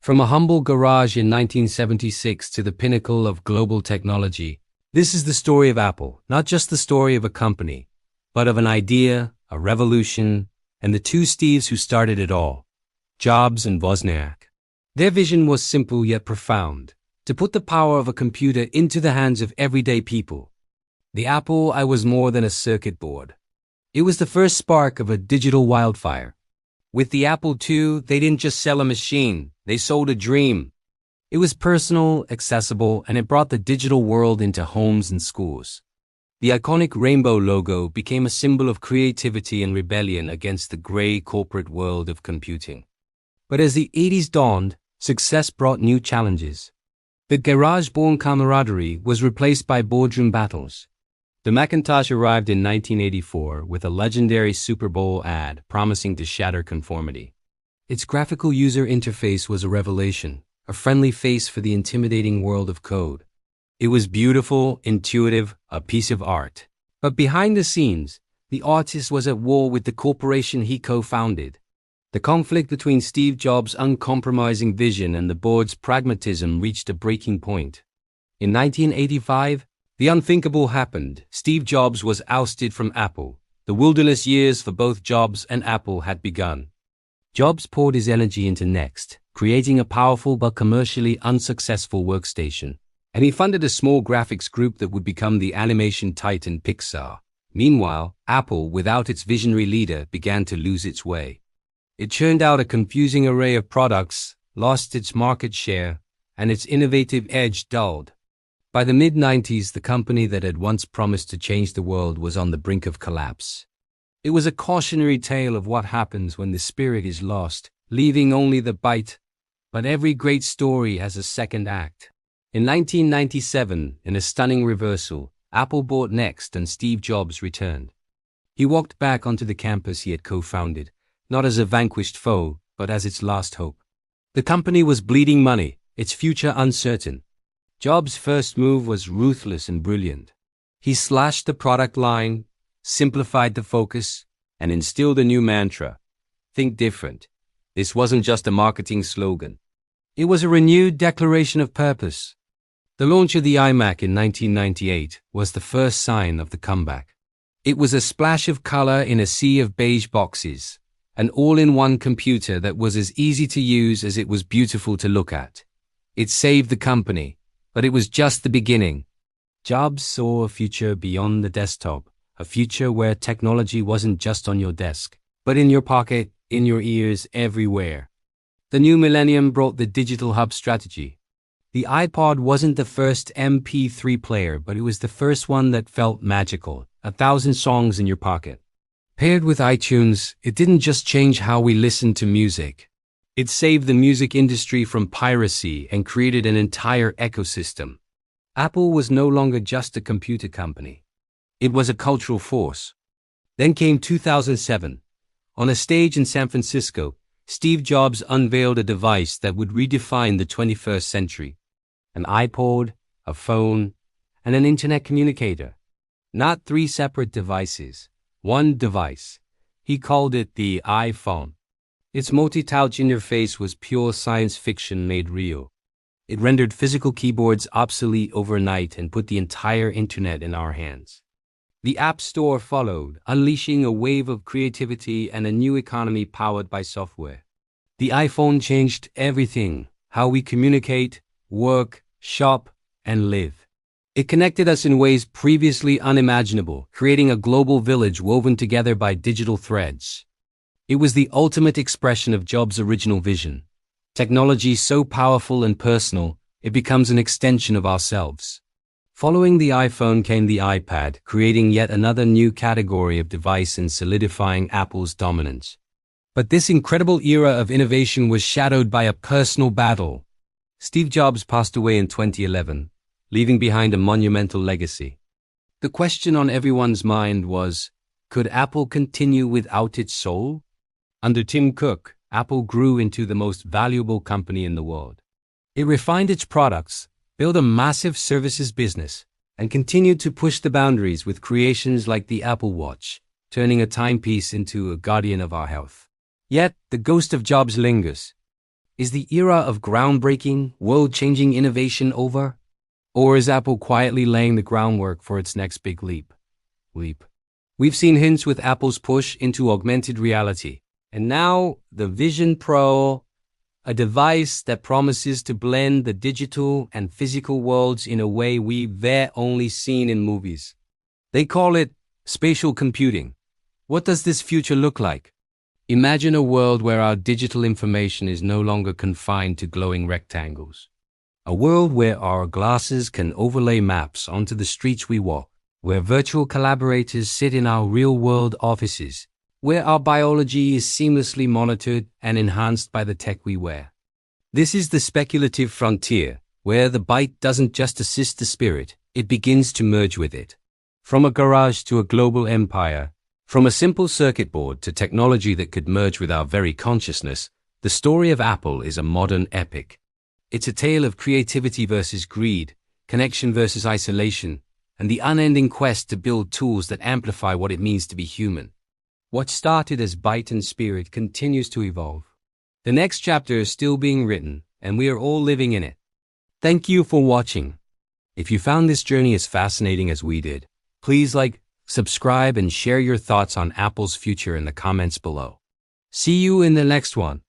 From a humble garage in 1976 to the pinnacle of global technology, this is the story of Apple, not just the story of a company, but of an idea, a revolution, and the two Steves who started it all, Jobs and Wozniak. Their vision was simple yet profound, to put the power of a computer into the hands of everyday people. The Apple I was more than a circuit board. It was the first spark of a digital wildfire. With the Apple II, they didn't just sell a machine, they sold a dream. It was personal, accessible, and it brought the digital world into homes and schools. The iconic rainbow logo became a symbol of creativity and rebellion against the gray corporate world of computing. But as the 80s dawned, success brought new challenges. The garage-born camaraderie was replaced by boardroom battles. The Macintosh arrived in 1984 with a legendary Super Bowl ad promising to shatter conformity. Its graphical user interface was a revelation, a friendly face for the intimidating world of code. It was beautiful, intuitive, a piece of art. But behind the scenes, the artist was at war with the corporation he co-founded. The conflict between Steve Jobs' uncompromising vision and the board's pragmatism reached a breaking point. In 1985, the unthinkable happened. Steve Jobs was ousted from Apple. The wilderness years for both Jobs and Apple had begun. Jobs poured his energy into Next, creating a powerful but commercially unsuccessful workstation. And he funded a small graphics group that would become the animation titan Pixar. Meanwhile, Apple, without its visionary leader, began to lose its way. It churned out a confusing array of products, lost its market share, and its innovative edge dulled. By the mid-90s, the company that had once promised to change the world was on the brink of collapse. It was a cautionary tale of what happens when the spirit is lost, leaving only the bite. But every great story has a second act. In 1997, in a stunning reversal, Apple bought Next and Steve Jobs returned. He walked back onto the campus he had co-founded, not as a vanquished foe, but as its last hope. The company was bleeding money, its future uncertain. Jobs' first move was ruthless and brilliant. He slashed the product line, simplified the focus, and instilled a new mantra: think different. This wasn't just a marketing slogan. It was a renewed declaration of purpose. The launch of the iMac in 1998 was the first sign of the comeback. It was a splash of color in a sea of beige boxes, an all-in-one computer that was as easy to use as it was beautiful to look at. It saved the company, but it was just the beginning. Jobs saw a future beyond the desktop, a future where technology wasn't just on your desk, but in your pocket, in your ears, everywhere. The new millennium brought the digital hub strategy. The iPod wasn't the first MP3 player, but it was the first one that felt magical, 1,000 songs in your pocket. Paired with iTunes, it didn't just change how we listened to music. It saved the music industry from piracy and created an entire ecosystem. Apple was no longer just a computer company. It was a cultural force. Then came 2007. On a stage in San Francisco, Steve Jobs unveiled a device that would redefine the 21st century. An iPod, a phone, and an internet communicator. Not three separate devices, one device. He called it the iPhone. Its multi-touch interface was pure science fiction made real. It rendered physical keyboards obsolete overnight and put the entire internet in our hands. The App Store followed, unleashing a wave of creativity and a new economy powered by software. The iPhone changed everything: how we communicate, work, shop, and live. It connected us in ways previously unimaginable, creating a global village woven together by digital threads. It was the ultimate expression of Jobs' original vision. Technology so powerful and personal, it becomes an extension of ourselves. Following the iPhone came the iPad, creating yet another new category of device and solidifying Apple's dominance. But this incredible era of innovation was shadowed by a personal battle. Steve Jobs passed away in 2011, leaving behind a monumental legacy. The question on everyone's mind was, could Apple continue without its soul? Under Tim Cook, Apple grew into the most valuable company in the world. It refined its products, built a massive services business, and continued to push the boundaries with creations like the Apple Watch, turning a timepiece into a guardian of our health. Yet, the ghost of Jobs lingers. Is the era of groundbreaking, world-changing innovation over? Or is Apple quietly laying the groundwork for its next big leap? We've seen hints with Apple's push into augmented reality. And now, the Vision Pro, a device that promises to blend the digital and physical worlds in a way we've only seen in movies. They call it spatial computing. What does this future look like? Imagine a world where our digital information is no longer confined to glowing rectangles. A world where our glasses can overlay maps onto the streets we walk, where virtual collaborators sit in our real-world offices, where our biology is seamlessly monitored and enhanced by the tech we wear. This is the speculative frontier, where the bite doesn't just assist the spirit, it begins to merge with it. From a garage to a global empire, from a simple circuit board to technology that could merge with our very consciousness, the story of Apple is a modern epic. It's a tale of creativity versus greed, connection versus isolation, and the unending quest to build tools that amplify what it means to be human. What started as bite and spirit continues to evolve. The next chapter is still being written, and we are all living in it. Thank you for watching. If you found this journey as fascinating as we did, please subscribe, and share your thoughts on Apple's future in the comments below. See you in the next one.